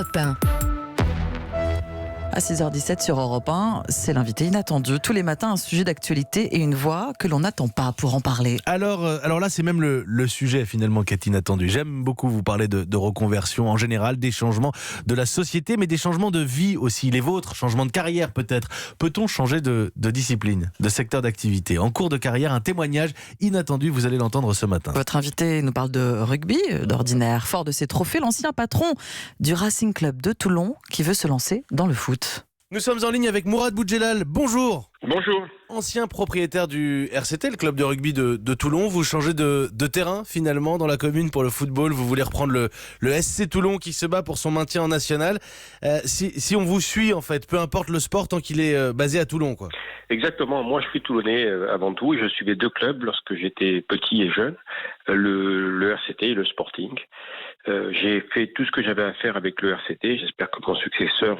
Europe 1. À 6h17 sur Europe 1, c'est l'invité inattendu. Tous les matins, un sujet d'actualité et une voix que l'on n'attend pas pour en parler. Alors là, c'est même le sujet finalement qui est inattendu. J'aime beaucoup vous parler de reconversion en général, des changements de la société, mais des changements de vie aussi, les vôtres, changements de carrière peut-être. Peut-on changer de discipline, de secteur d'activité ? En cours de carrière, un témoignage inattendu, vous allez l'entendre ce matin. Votre invité nous parle de rugby, d'ordinaire. Fort de ses trophées, l'ancien patron du Racing Club de Toulon qui veut se lancer dans le foot. Nous sommes en ligne avec Mourad Boudjelal. Bonjour. Bonjour. Ancien propriétaire du RCT, le club de rugby de Toulon. Vous changez de terrain finalement dans la commune pour le football. Vous voulez reprendre le SC Toulon qui se bat pour son maintien en national. Si on vous suit en fait, peu importe le sport tant qu'il est basé à Toulon, quoi. Exactement. Moi, je suis Toulonnais avant tout. Je suivais deux clubs lorsque j'étais petit et jeune, le RCT et le Sporting. J'ai fait tout ce que j'avais à faire avec le RCT. J'espère que mon successeur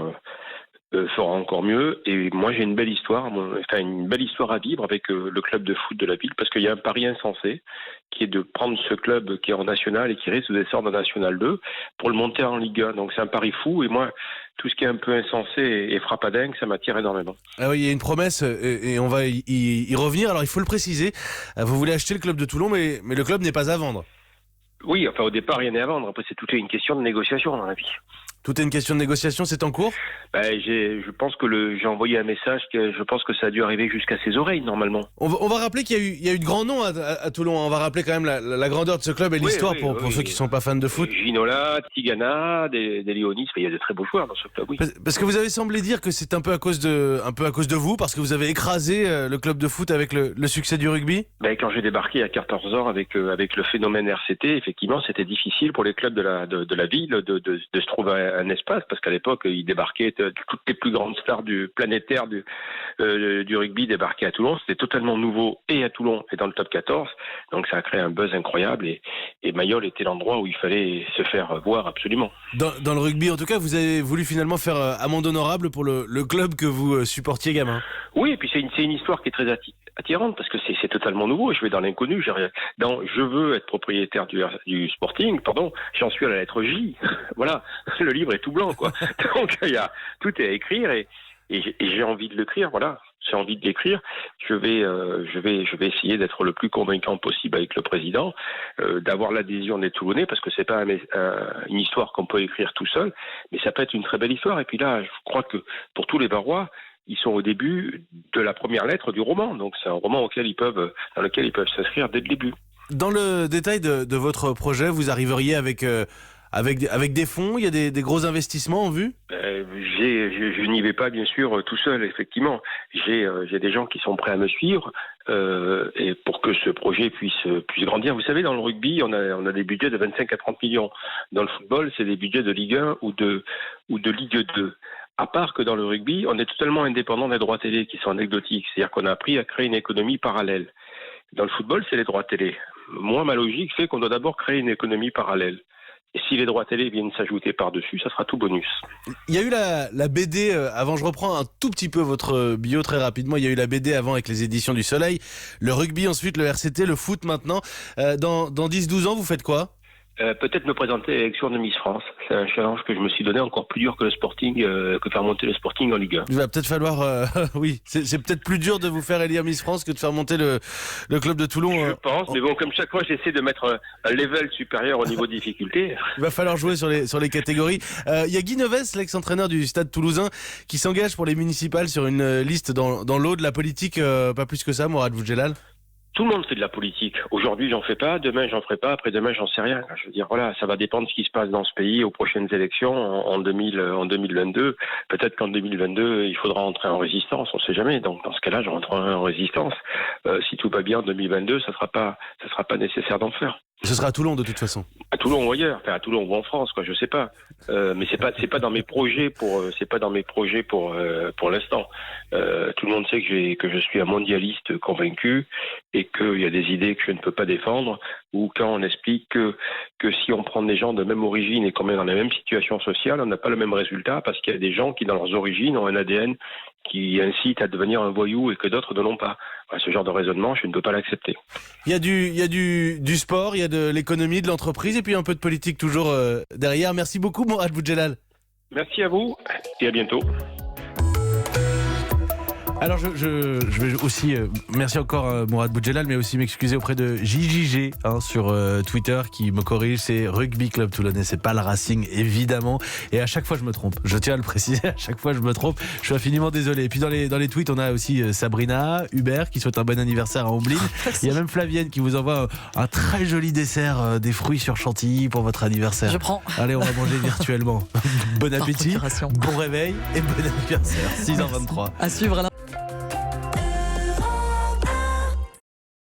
fera encore mieux. Et moi, j'ai une belle histoire à vivre avec le club de foot de la ville, parce qu'il y a un pari insensé qui est de prendre ce club qui est en national et qui risque de descendre en national 2 pour le monter en Ligue 1. Donc c'est un pari fou, et moi, tout ce qui est un peu insensé et frappadingue, ça m'attire énormément. Ah oui, il y a une promesse et on va y revenir. Alors il faut le préciser, vous voulez acheter le club de Toulon, mais le club n'est pas à vendre. Oui, enfin au départ, rien n'est à vendre. Après, c'est toute une question de négociation dans la vie. Tout est une question de négociation, c'est en cours ? Je pense que j'ai envoyé un message que je pense que ça a dû arriver jusqu'à ses oreilles normalement. On va rappeler qu'il y a eu de grands noms à Toulon. On va rappeler quand même la grandeur de ce club et l'histoire pour ceux qui ne sont pas fans de foot. Ginola, Tigana, des Léonis, il y a de très beaux joueurs dans ce club. Oui. Parce que vous avez semblé dire que c'est un peu à cause de vous, parce que vous avez écrasé le club de foot avec le succès du rugby. Quand j'ai débarqué à 14 ans avec le phénomène RCT, effectivement, c'était difficile pour les clubs de la ville de se trouver un espace, parce qu'à l'époque, ils débarquaient, toutes les plus grandes stars du planétaire du rugby débarquaient à Toulon. C'était totalement nouveau, et à Toulon et dans le top 14. Donc ça a créé un buzz incroyable, et Mayol était l'endroit où il fallait se faire voir absolument. Dans le rugby, en tout cas, vous avez voulu finalement faire amende honorable pour le club que vous supportiez gamin. Oui, et puis c'est une histoire qui est très attirante, parce que c'est totalement nouveau. Je vais dans l'inconnu. Je veux être propriétaire du Sporting, j'en suis à la lettre J. Voilà, le livre est tout blanc, quoi. Donc tout est à écrire, et j'ai envie de l'écrire. Voilà, j'ai envie de l'écrire. Je vais essayer d'être le plus convaincant possible avec le président, d'avoir l'adhésion des Toulonnais, parce que c'est pas une histoire qu'on peut écrire tout seul, mais ça peut être une très belle histoire. Et puis là, je crois que pour tous les Barrois, ils sont au début de la première lettre du roman. Donc c'est un roman dans lequel ils peuvent s'inscrire dès le début. Dans le détail de votre projet, vous arriveriez avec des fonds, il y a des gros investissements en vue ? Je n'y vais pas bien sûr tout seul, effectivement. J'ai des gens qui sont prêts à me suivre, et pour que ce projet puisse grandir. Vous savez, dans le rugby, on a des budgets de 25 à 30 millions. Dans le football, c'est des budgets de Ligue 1 ou de Ligue 2. À part que dans le rugby, on est totalement indépendant des droits télé qui sont anecdotiques. C'est-à-dire qu'on a appris à créer une économie parallèle. Dans le football, c'est les droits télé. Moi, ma logique fait qu'on doit d'abord créer une économie parallèle. Et si les droits télé viennent s'ajouter par-dessus, ça sera tout bonus. Il y a eu la BD avant, je reprends un tout petit peu votre bio très rapidement. Il y a eu la BD avant avec les éditions du Soleil, le rugby ensuite, le RCT, le foot maintenant. Dans 10-12 ans, vous faites quoi ? Peut-être me présenter à l'élection de Miss France. C'est un challenge que je me suis donné, encore plus dur que le Sporting, que faire monter le Sporting en Ligue 1. Il va peut-être falloir... oui, c'est peut-être plus dur de vous faire élire Miss France que de faire monter le club de Toulon. Je pense, mais bon, comme chaque fois, j'essaie de mettre un level supérieur au niveau de difficulté. Il va falloir jouer sur les catégories. Il y a Guy Novès, l'ex-entraîneur du Stade Toulousain, qui s'engage pour les municipales sur une liste dans l'eau de la politique. Pas plus que ça, Mourad Boudjelal. Tout le monde fait de la politique. Aujourd'hui, j'en fais pas. Demain, j'en ferai pas. Après-demain, j'en sais rien. Je veux dire, voilà, ça va dépendre de ce qui se passe dans ce pays aux prochaines élections en 2022. Peut-être qu'en 2022, il faudra entrer en résistance. On sait jamais. Donc, dans ce cas-là, je rentrerai en résistance. Si tout va bien en 2022, ça sera pas nécessaire d'en faire. Ce sera à Toulon de toute façon. À Toulon ou ailleurs, enfin à Toulon ou en France, quoi, je sais pas. Mais c'est pas dans mes projets pour l'instant. Tout le monde sait que je suis un mondialiste convaincu et qu'il y a des idées que je ne peux pas défendre, ou quand on explique que si on prend des gens de même origine et qu'on met dans la même situation sociale, on n'a pas le même résultat, parce qu'il y a des gens qui dans leurs origines ont un ADN qui incite à devenir un voyou et que d'autres ne l'ont pas. Voilà, ce genre de raisonnement, je ne peux pas l'accepter. Il y a du sport, il y a de l'économie, de l'entreprise et puis un peu de politique toujours derrière. Merci beaucoup Mourad Boudjelal. Merci à vous et à bientôt. Alors je vais aussi, merci encore Mourad Boudjelal, mais aussi m'excuser auprès de JJG sur Twitter qui me corrige, c'est Rugby Club Toulonnais, c'est pas le Racing évidemment, et à chaque fois je me trompe, je tiens à le préciser, à chaque fois je me trompe, je suis infiniment désolé. Et puis dans les tweets on a aussi Sabrina, Hubert qui souhaite un bon anniversaire à Omblin, il y a même Flavienne qui vous envoie un très joli dessert, des fruits sur chantilly pour votre anniversaire. Je prends. Allez, on va manger virtuellement. Bon appétit, procuration. bon réveil et bon anniversaire, 6h23. À suivre à